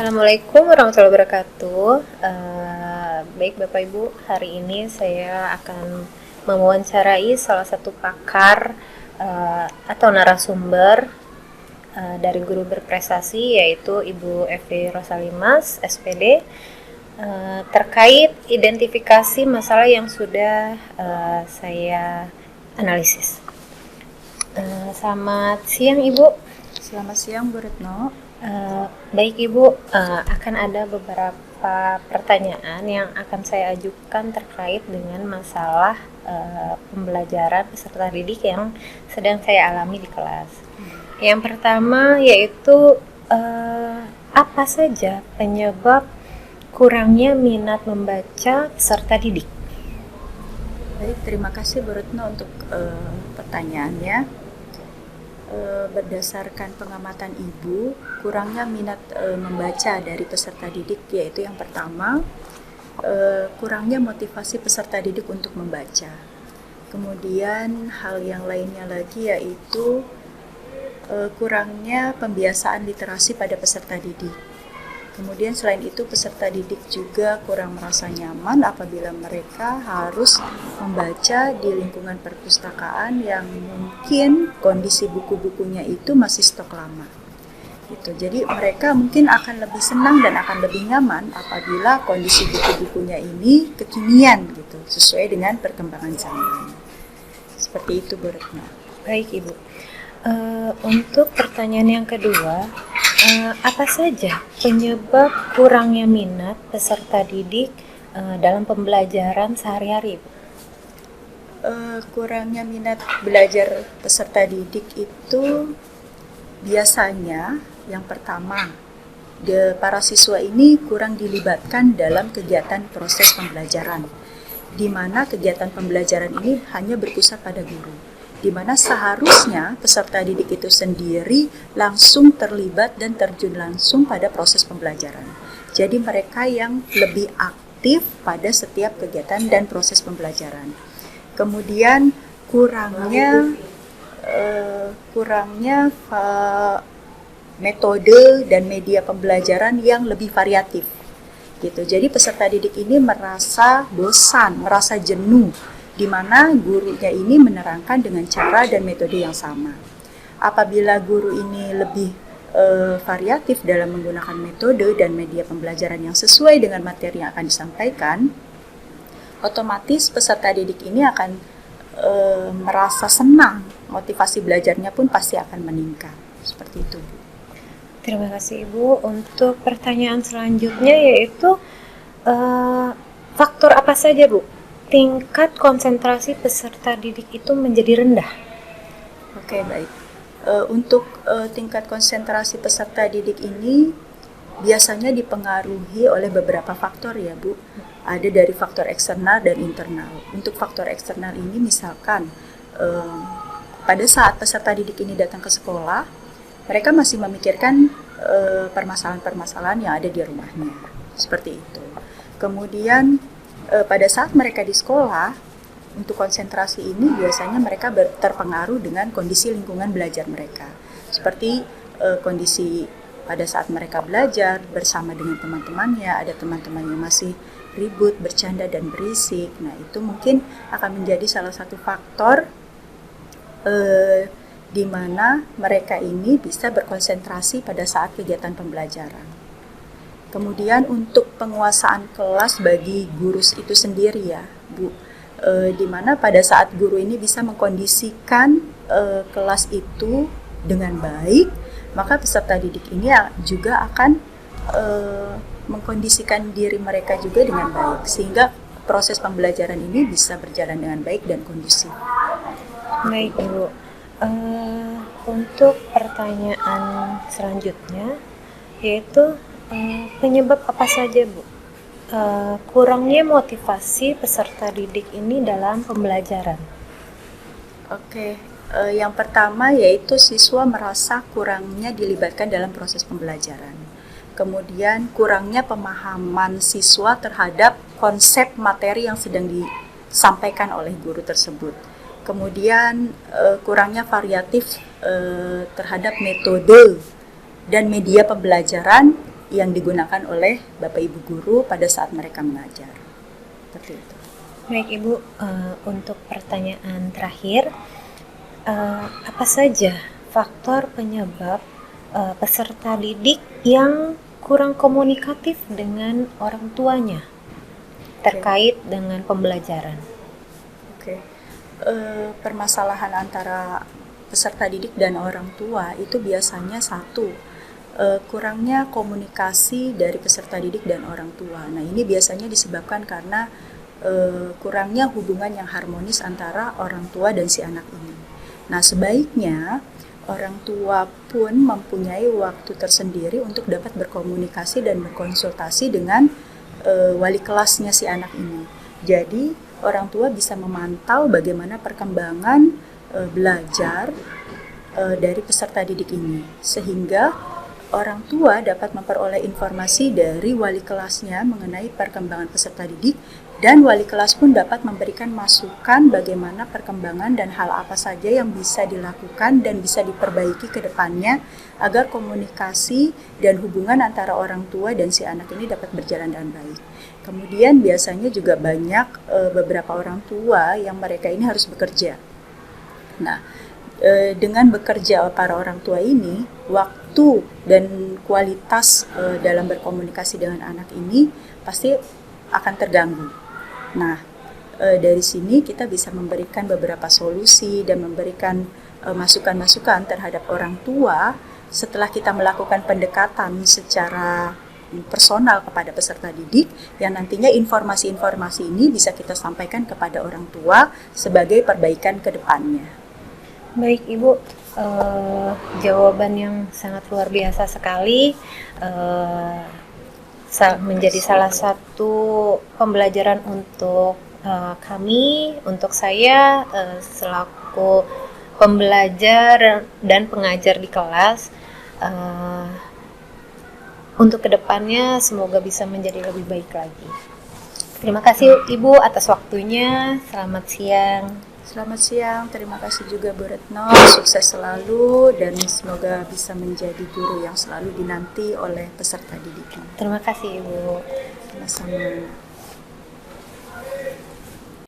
Assalamualaikum warahmatullahi wabarakatuh. Baik Bapak Ibu, hari ini saya akan mewawancarai salah satu pakar atau narasumber dari Guru Berprestasi, yaitu Ibu Evi Rosalimas, SPD, terkait identifikasi masalah yang sudah saya analisis. Selamat siang Ibu. Selamat siang Bu Retno. Baik Ibu, akan ada beberapa pertanyaan yang akan saya ajukan terkait dengan masalah pembelajaran peserta didik yang sedang saya alami di kelas. Yang pertama yaitu apa saja penyebab kurangnya minat membaca peserta didik? Baik, terima kasih Bu Retno untuk pertanyaannya. Berdasarkan pengamatan Ibu, kurangnya minat membaca dari peserta didik yaitu yang pertama, kurangnya motivasi peserta didik untuk membaca. Kemudian hal yang lainnya lagi yaitu kurangnya pembiasaan literasi pada peserta didik. Kemudian selain itu peserta didik juga kurang merasa nyaman apabila mereka harus membaca di lingkungan perpustakaan yang mungkin kondisi buku-bukunya itu masih stok lama. Gitu. Jadi mereka mungkin akan lebih senang dan akan lebih nyaman apabila kondisi buku-bukunya ini kekinian gitu, sesuai dengan perkembangan zaman. Seperti itu Bu Retno. Baik Ibu. Untuk pertanyaan yang kedua, apa saja penyebab kurangnya minat peserta didik dalam pembelajaran sehari-hari? Kurangnya minat belajar peserta didik itu biasanya yang pertama, para siswa ini kurang dilibatkan dalam kegiatan proses pembelajaran, di mana kegiatan pembelajaran ini hanya berpusat pada guru, di mana seharusnya peserta didik itu sendiri langsung terlibat dan terjun langsung pada proses pembelajaran. Jadi mereka yang lebih aktif pada setiap kegiatan dan proses pembelajaran. Kemudian kurangnya metode dan media pembelajaran yang lebih variatif. Gitu. Jadi peserta didik ini merasa bosan, merasa jenuh, di mana gurunya ini menerangkan dengan cara dan metode yang sama. Apabila guru ini lebih variatif dalam menggunakan metode dan media pembelajaran yang sesuai dengan materi yang akan disampaikan, otomatis peserta didik ini akan merasa senang, motivasi belajarnya pun pasti akan meningkat. Seperti itu, Bu. Terima kasih Ibu. Untuk pertanyaan selanjutnya yaitu faktor apa saja Bu tingkat konsentrasi peserta didik itu menjadi rendah? Oke, baik. Untuk tingkat konsentrasi peserta didik ini biasanya dipengaruhi oleh beberapa faktor ya Bu. Ada dari faktor eksternal dan internal. Untuk faktor eksternal ini misalkan pada saat peserta didik ini datang ke sekolah, mereka masih memikirkan permasalahan-permasalahan yang ada di rumahnya. Seperti itu. Kemudian pada saat mereka di sekolah, untuk konsentrasi ini biasanya mereka terpengaruh dengan kondisi lingkungan belajar mereka. Seperti kondisi pada saat mereka belajar bersama dengan teman-temannya, ada teman-teman yang masih ribut, bercanda, dan berisik. Nah, itu mungkin akan menjadi salah satu faktor di mana mereka ini bisa berkonsentrasi pada saat kegiatan pembelajaran. Kemudian untuk penguasaan kelas bagi guru itu sendiri ya, Bu, di mana pada saat guru ini bisa mengkondisikan kelas itu dengan baik, maka peserta didik ini juga akan mengkondisikan diri mereka juga dengan baik, sehingga proses pembelajaran ini bisa berjalan dengan baik dan kondusif. Baik Ibu. Untuk pertanyaan selanjutnya yaitu penyebab apa saja Bu kurangnya motivasi peserta didik ini dalam pembelajaran? Oke, yang pertama yaitu siswa merasa kurangnya dilibatkan dalam proses pembelajaran. Kemudian kurangnya pemahaman siswa terhadap konsep materi yang sedang disampaikan oleh guru tersebut. Kemudian kurangnya variatif terhadap metode dan media pembelajaran yang digunakan oleh Bapak Ibu guru pada saat mereka mengajar. Seperti itu. Baik Ibu, untuk pertanyaan terakhir, apa saja faktor penyebab peserta didik yang kurang komunikatif dengan orang tuanya terkait dengan pembelajaran? Oke. Permasalahan antara peserta didik dan orang tua itu biasanya satu, kurangnya komunikasi dari peserta didik dan orang tua. Nah, ini biasanya disebabkan karena kurangnya hubungan yang harmonis antara orang tua dan si anak ini. Nah, sebaiknya orang tua pun mempunyai waktu tersendiri untuk dapat berkomunikasi dan berkonsultasi dengan wali kelasnya si anak ini. Jadi, orang tua bisa memantau bagaimana perkembangan belajar dari peserta didik ini, sehingga orang tua dapat memperoleh informasi dari wali kelasnya mengenai perkembangan peserta didik, dan wali kelas pun dapat memberikan masukan bagaimana perkembangan dan hal apa saja yang bisa dilakukan dan bisa diperbaiki ke depannya agar komunikasi dan hubungan antara orang tua dan si anak ini dapat berjalan dengan baik. Kemudian biasanya juga banyak beberapa orang tua yang mereka ini harus bekerja. Nah, dengan bekerja para orang tua ini, waktu dan kualitas dalam berkomunikasi dengan anak ini pasti akan terganggu. Nah, dari sini kita bisa memberikan beberapa solusi dan memberikan masukan-masukan terhadap orang tua setelah kita melakukan pendekatan secara personal kepada peserta didik, yang nantinya informasi-informasi ini bisa kita sampaikan kepada orang tua sebagai perbaikan ke depannya. Baik Ibu, jawaban yang sangat luar biasa sekali, menjadi salah satu pembelajaran untuk kami, untuk saya selaku pembelajar dan pengajar di kelas. Untuk kedepannya semoga bisa menjadi lebih baik lagi. Terima kasih Ibu atas waktunya. Selamat siang. Selamat siang, terima kasih juga Bu Retno, sukses selalu dan semoga bisa menjadi guru yang selalu dinanti oleh peserta didiknya. Terima kasih Ibu. Sama-sama.